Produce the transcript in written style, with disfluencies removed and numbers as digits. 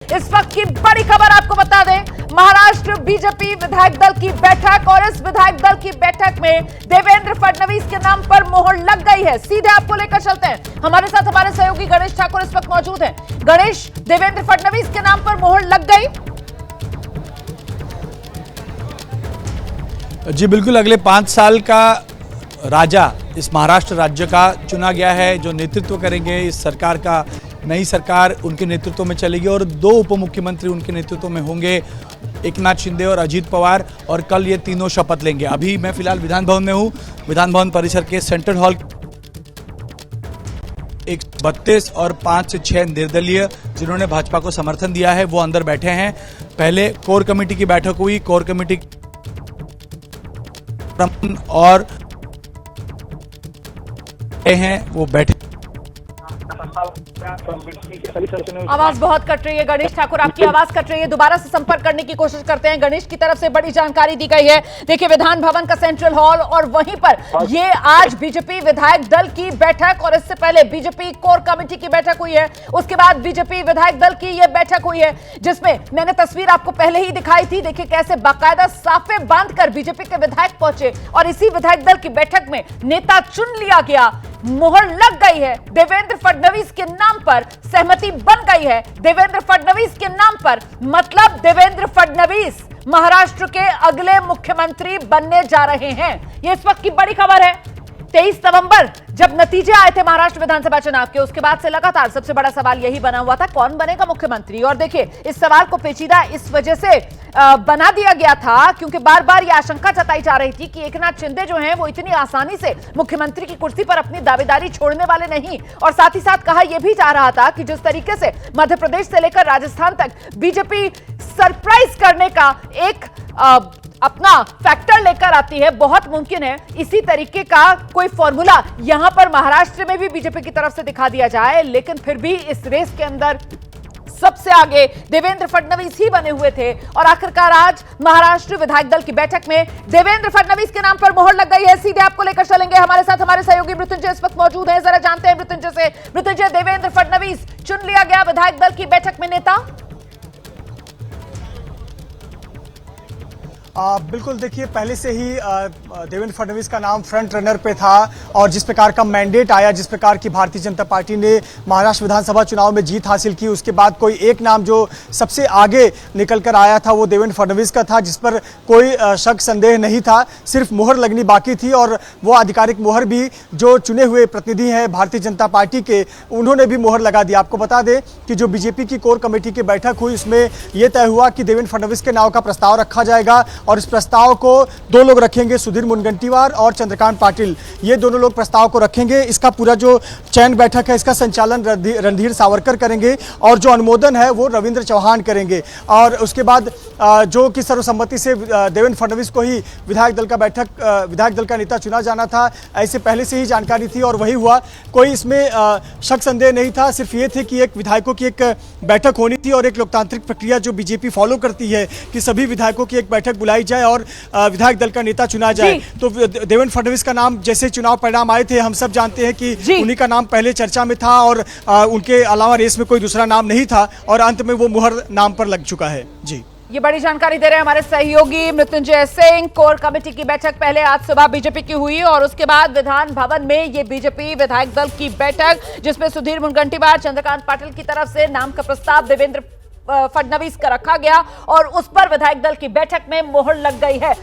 इस वक्त की बड़ी खबर आपको बता दें, महाराष्ट्र बीजेपी विधायक दल की बैठक और इस विधायक दल की बैठक में देवेंद्र फडणवीस के नाम पर मोहर लग गई है। सीधे आपको लेकर चलते हैं, हमारे साथ हमारे सहयोगी गणेश ठाकुर इस वक्त मौजूद हैं। गणेश, देवेंद्र फडणवीस के नाम पर मोहर लग गई? जी बिल्कुल, अगले 5 साल का राजा इस महाराष्ट्र राज्य का चुना गया है, जो नेतृत्व करेंगे इस सरकार का। नई सरकार उनके नेतृत्व में चलेगी और 2 उप मुख्यमंत्री उनके नेतृत्व में होंगे, एकनाथ शिंदे और अजीत पवार, और कल ये तीनों शपथ लेंगे। अभी मैं फिलहाल विधान भवन में हूँ। विधान भवन परिसर के सेंट्रल हॉल 132 और 5 से 6 निर्दलीय जिन्होंने भाजपा को समर्थन दिया है वो अंदर बैठे हैं। पहले कोर कमेटी की बैठक हुई, कोर कमेटी और हैं वो बैठे। आवाज बहुत कट रही है गणेश ठाकुर, आपकी आवाज कट रही है, दोबारा से संपर्क करने की कोशिश करते हैं। गणेश की तरफ से बड़ी जानकारी दी गई है। देखिए, विधान भवन का सेंट्रल हॉल और वहीं पर ये आज बीजेपी विधायक दल की बैठक और इससे पहले बीजेपी कोर कमेटी की बैठक हुई है। उसके बाद बीजेपी विधायक दल की यह बैठक हुई है, जिसमें मैंने तस्वीर आपको पहले ही दिखाई थी। देखिए कैसे बाकायदा साफे बांधकर बीजेपी के विधायक पहुंचे और इसी विधायक दल की बैठक में नेता चुन लिया गया। मोहर लग गई है, देवेंद्र फडणवीस के नाम पर सहमति बन गई है। देवेंद्र फडणवीस के नाम पर मतलब देवेंद्र फडणवीस महाराष्ट्र के अगले मुख्यमंत्री बनने जा रहे हैं। यह इस वक्त की बड़ी खबर है। 23 नवंबर जब नतीजे आए थे महाराष्ट्र विधानसभा चुनाव के, उसके बाद से लगातार सबसे बड़ा सवाल यही बना हुआ था, कौन बनेगा मुख्यमंत्री। और देखिए, इस सवाल को पेचीदा इस वजह से बना दिया गया था क्योंकि बार बार यह आशंका जताई जा रही थी कि एकनाथ शिंदे जो हैं वो इतनी आसानी से मुख्यमंत्री की कुर्सी पर अपनी दावेदारी छोड़ने वाले नहीं। और साथ ही साथ कहा यह भी जा रहा था कि जिस तरीके से मध्य प्रदेश से लेकर राजस्थान तक बीजेपी सरप्राइज करने का एक अपना फैक्टर लेकर आती है, बहुत मुमकिन है इसी तरीके का कोई फॉर्मूला यहां पर महाराष्ट्र में भी बीजेपी की तरफ से दिखा दिया जाए। लेकिन फिर भी इस रेस के अंदर सबसे आगे देवेंद्र फडणवीस ही बने हुए थे और आखिरकार आज महाराष्ट्र विधायक दल की बैठक में देवेंद्र फडणवीस के नाम पर मोहर लग गई है। सीधे आपको लेकर चलेंगे, हमारे साथ हमारे सहयोगी मृत्युंजय इस वक्त मौजूद हैं। जरा जानते हैं मृत्युंजय से। मृत्युंजय, देवेंद्र फडणवीस चुन लिया गया विधायक दल की बैठक में नेता। बिल्कुल, देखिए पहले से ही देवेंद्र फडणवीस का नाम फ्रंट रनर पे था और जिस प्रकार का मैंडेट आया, जिस प्रकार की भारतीय जनता पार्टी ने महाराष्ट्र विधानसभा चुनाव में जीत हासिल की, उसके बाद कोई एक नाम जो सबसे आगे निकल कर आया था वो देवेंद्र फडणवीस का था, जिस पर कोई शक संदेह नहीं था। सिर्फ मोहर लगनी बाकी थी और वो आधिकारिक मोहर भी जो चुने हुए प्रतिनिधि हैं भारतीय जनता पार्टी के, उन्होंने भी मोहर लगा दी। आपको बता दें कि जो बीजेपी की कोर कमेटी की बैठक हुई उसमें यह तय हुआ कि देवेंद्र फडणवीस के नाम का प्रस्ताव रखा जाएगा और इस प्रस्ताव को 2 लोग रखेंगे, सुधीर मुनगंटीवार और चंद्रकांत पाटिल, ये दोनों लोग प्रस्ताव को रखेंगे। इसका पूरा जो चयन बैठक है इसका संचालन रणधीर सावरकर करेंगे और जो अनुमोदन है वो रविंद्र चौहान करेंगे। और उसके बाद जो कि सर्वसम्मति से देवेंद्र फडणवीस को ही विधायक दल का नेता चुना जाना था, ऐसे पहले से ही जानकारी थी और वही हुआ। कोई इसमें शक संदेह नहीं था, सिर्फ ये थे कि एक विधायकों की एक बैठक होनी थी और एक लोकतांत्रिक प्रक्रिया जो बीजेपी फॉलो करती है कि सभी विधायकों की एक बैठक बुलाई जाए और विधायक दल का नेता चुना जाए। तो देवेंद्र फडणवीस का नाम, जैसे चुनाव परिणाम आए थे, हम सब जानते हैं कि उन्हीं का नाम पहले चर्चा में था और उनके अलावा रेस में कोई दूसरा नाम नहीं था और अंत में वो मुहर नाम पर लग चुका है। जी, ये बड़ी जानकारी दे रहे हैं हमारे सहयोगी मृत्युंजय सिंह। कोर कमेटी की बैठक पहले आज सुबह बीजेपी की हुई और उसके बाद विधान भवन में ये बीजेपी विधायक दल की बैठक, जिसमें सुधीर मुनगंटीवार, चंद्रकांत पाटिल की तरफ से नाम का प्रस्ताव देवेंद्र फडणवीस का रखा गया और उस पर विधायक दल की बैठक में मोहर लग गई है।